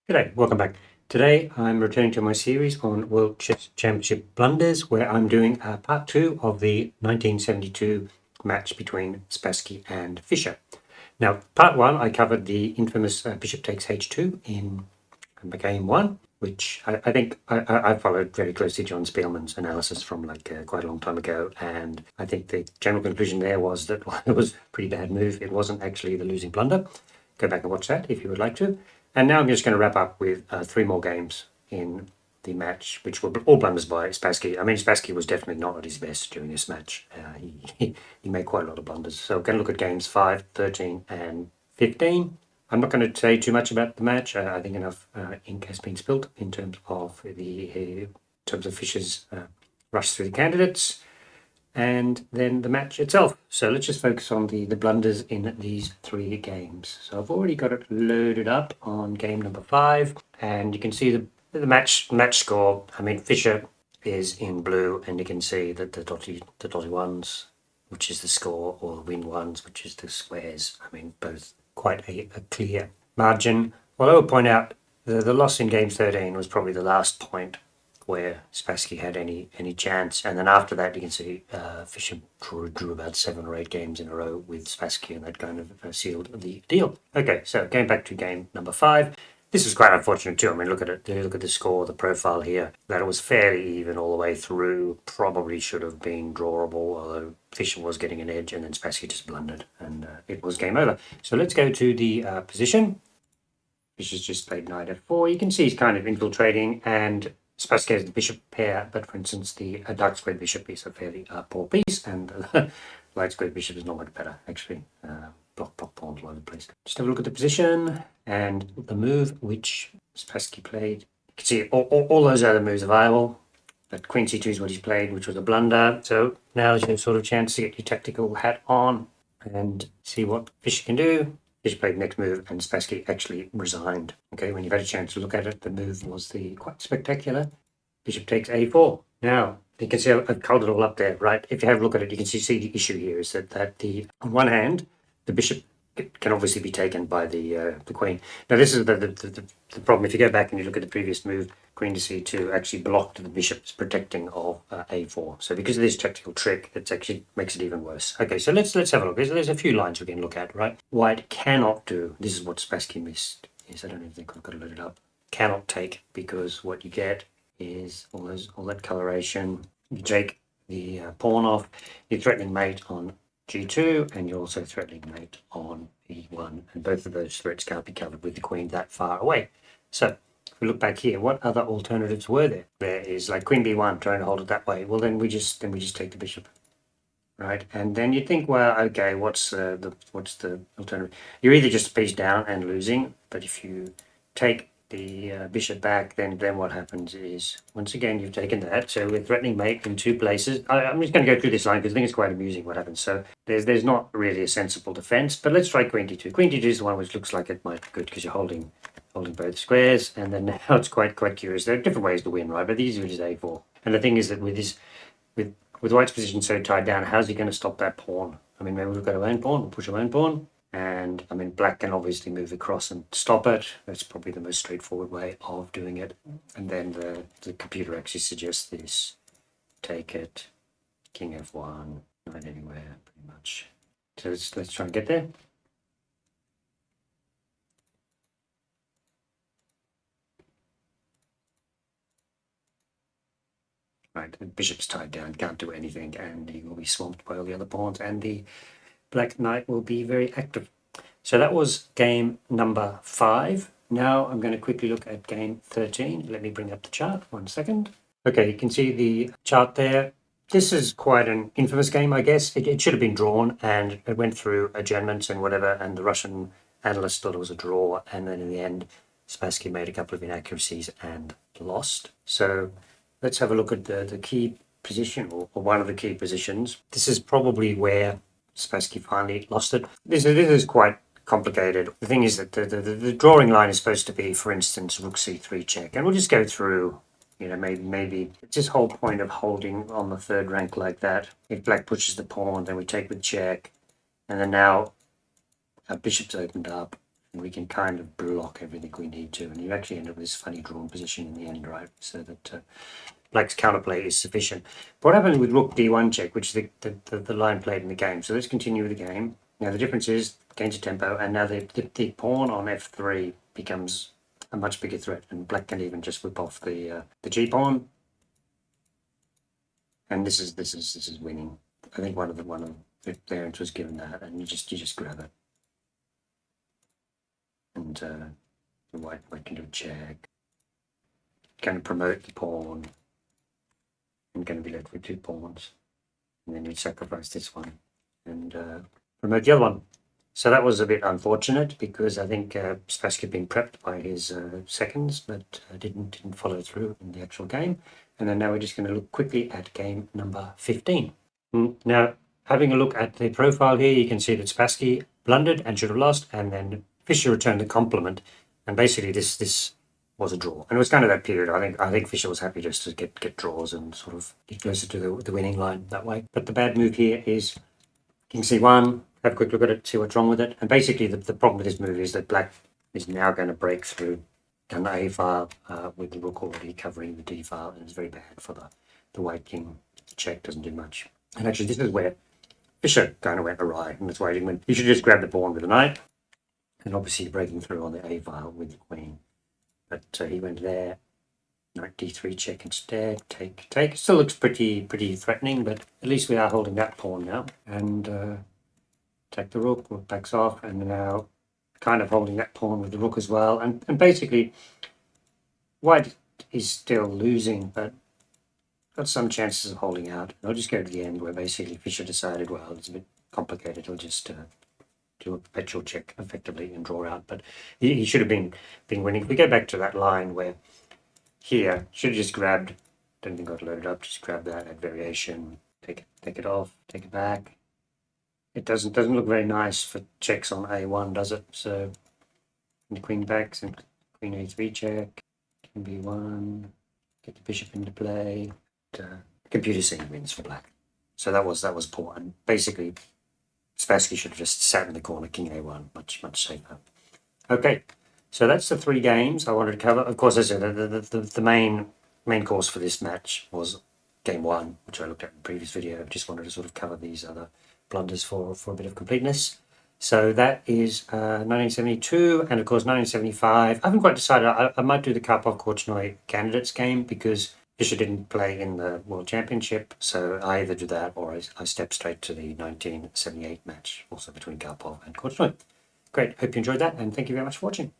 G'day, welcome back. Today I'm returning to my series on World Chess Championship blunders, where I'm doing part 2 of the 1972 match between Spassky and Fischer. Now, part 1 I covered the infamous bishop takes h2 in game 1, which I think I followed very closely John Spielman's analysis from quite a long time ago, and I think the general conclusion there was that it was a pretty bad move. It wasn't actually the losing blunder. Go back and watch that if you would like to. And now I'm just going to wrap up with 3 more games in the match, which were all blunders by Spassky. I mean, Spassky was definitely not at his best during this match. He made quite a lot of blunders. So we're going to look at games 5, 13, and 15. I'm not going to say too much about the match. I think enough ink has been spilled in terms of Fischer's rush through the candidates, and then the match itself. So let's just focus on the blunders in these 3 games. So I've already got it loaded up on game number 5, and you can see the match score. I mean, Fischer is in blue, and you can see that the dotty ones, which is the score, or the win ones, which is the squares. I mean, both quite a clear margin. Well, I would point out the loss in game 13 was probably the last point where Spassky had any chance, and then after that you can see Fischer drew about 7 or 8 games in a row with Spassky, and that kind of sealed the deal. Okay, so going back to game number 5. This is quite unfortunate too. I mean, look at it. Look at the score, the profile here. That it was fairly even all the way through. Probably should have been drawable, although Fischer was getting an edge, and then Spassky just blundered, and it was game over. So let's go to the position. Fischer's just played knight f4. You can see he's kind of infiltrating, and Spassky has the bishop pair, but for instance, the dark squared bishop is a fairly poor piece, and the light squared bishop is not much better, actually. Block pawns all over the place. Just have a look at the position and the move which Spassky played. You can see all those other moves are viable, but queen c2 is what he's played, which was a blunder. So now is your sort of chance to get your tactical hat on and see what Fischer can do. Fischer played next move, and Spassky actually resigned. Okay, when you've had a chance to look at it, the move was quite spectacular. Bishop takes a4. Now, you can see I've colored it all up there, right? If you have a look at it, you can see the issue here is that on one hand, the bishop can obviously be taken by the queen. Now, this is the problem. If you go back and you look at the previous move, queen to c2 actually blocked the bishop's protecting of a4. So because of this tactical trick, it actually makes it even worse. Okay, so let's have a look. There's a few lines we can look at, right? White cannot do. This is what Spassky missed. Yes, I don't even think I've got to load it up. Cannot take, because what you get is all that coloration. You take the pawn off. You're threatening mate on g2, and you're also threatening mate on e1, and both of those threats can't be covered with the queen that far away. So if we look back here, what other alternatives were there? There is like queen b1, trying to hold it that way. Well, then we just take the bishop, right? And then you think, well, okay, what's the alternative? You're either just a piece down and losing, but if you take the bishop back, then what happens is, once again, you've taken that. So we're threatening mate in 2 places. I'm just going to go through this line because I think it's quite amusing what happens. So there's not really a sensible defense, but let's try queen d2. Queen d2 is the one which looks like it might be good because you're holding both squares, and then now it's quite curious. There are different ways to win, right? But the easy is a4. And the thing is that with White's position so tied down, how's he going to stop that pawn? I mean, maybe we've got our own pawn, we'll push our own pawn. And I mean, black can obviously move across and stop it. That's probably the most straightforward way of doing it. And then the computer actually suggests this. Take it, king f1, knight anywhere, pretty much. So let's try and get there. Right, the bishop's tied down, can't do anything, and he will be swamped by all the other pawns, and the black knight will be very active. So that was game number 5. Now I'm going to quickly look at game 13. Let me bring up the chart, 1 second. Okay, you can see the chart there. This is quite an infamous game, I guess. It should have been drawn, and it went through adjournments and whatever, and the Russian analysts thought it was a draw, and then in the end, Spassky made a couple of inaccuracies and lost. So let's have a look at the key position, or one of the key positions. This is probably where Spassky finally lost it. This is quite complicated. The thing is that the drawing line is supposed to be, for instance, rook c3 check, and we'll just go through, you know, maybe it's this whole point of holding on the 3rd rank like that. If black pushes the pawn, then we take with check, and then now our bishop's opened up, and we can kind of block everything we need to, and you actually end up with this funny drawn position in the end, right? So that black's counterplay is sufficient. But what happens with rook d1 check, which is the line played in the game? So let's continue with the game. Now the difference is gains a tempo, and now the pawn on f3 becomes a much bigger threat, and black can even just whip off the g pawn, and this is winning. I think one of the parents was given that, and you just grab it, and the white can do a check, kind of promote the pawn. I'm going to be left with 2 pawns, and then you sacrifice this one and promote the other one. So that was a bit unfortunate because I think Spassky had been prepped by his seconds, but didn't follow through in the actual game. And then now we're just going to look quickly at game number 15. Now, having a look at the profile here, you can see that Spassky blundered and should have lost, and then Fischer returned the compliment. And basically, this was a draw, and it was kind of that period. I think Fischer was happy just to get draws and sort of get closer to the winning line that way. But the bad move here is King c1. Have a quick look at it, see what's wrong with it. And basically, the problem with this move is that black is now going to break through an A file with the rook already covering the D file, and it's very bad for the white king. The check doesn't do much. And actually, this is where Fischer kind of went awry, and that's why he didn't win. He should just grab the pawn with the knight, and obviously breaking through on the A file with the queen. But he went there, knight d3 check instead, take. It still looks pretty threatening, but at least we are holding that pawn now. And take the rook backs off, and now kind of holding that pawn with the rook as well. And basically, white is still losing, but got some chances of holding out. I'll just go to the end where basically Fischer decided, well, it's a bit complicated. He'll just do a perpetual check effectively and draw out. But he should have been winning. If we go back to that line where here, should have just grabbed, don't think got loaded up, just grab that, add variation, take it off, take it back. It doesn't look very nice for checks on a1, does it? So the queen backs and queen a3 check, king b1, get the bishop into play. Computer scene wins for black. So that was poor, and basically Spassky should have just sat in the corner, king a1, much safer. Okay, so that's the 3 games I wanted to cover. Of course, as I said, the main course for this match was game 1, which I looked at in the previous video. I just wanted to sort of cover these other blunders for a bit of completeness. So that is 1972, and of course 1975. I haven't quite decided. I might do the Karpov-Korchnoi candidates game because Fischer didn't play in the World Championship, so I either do that or I step straight to the 1978 match, also between Karpov and Korchnoi. Great, hope you enjoyed that, and thank you very much for watching.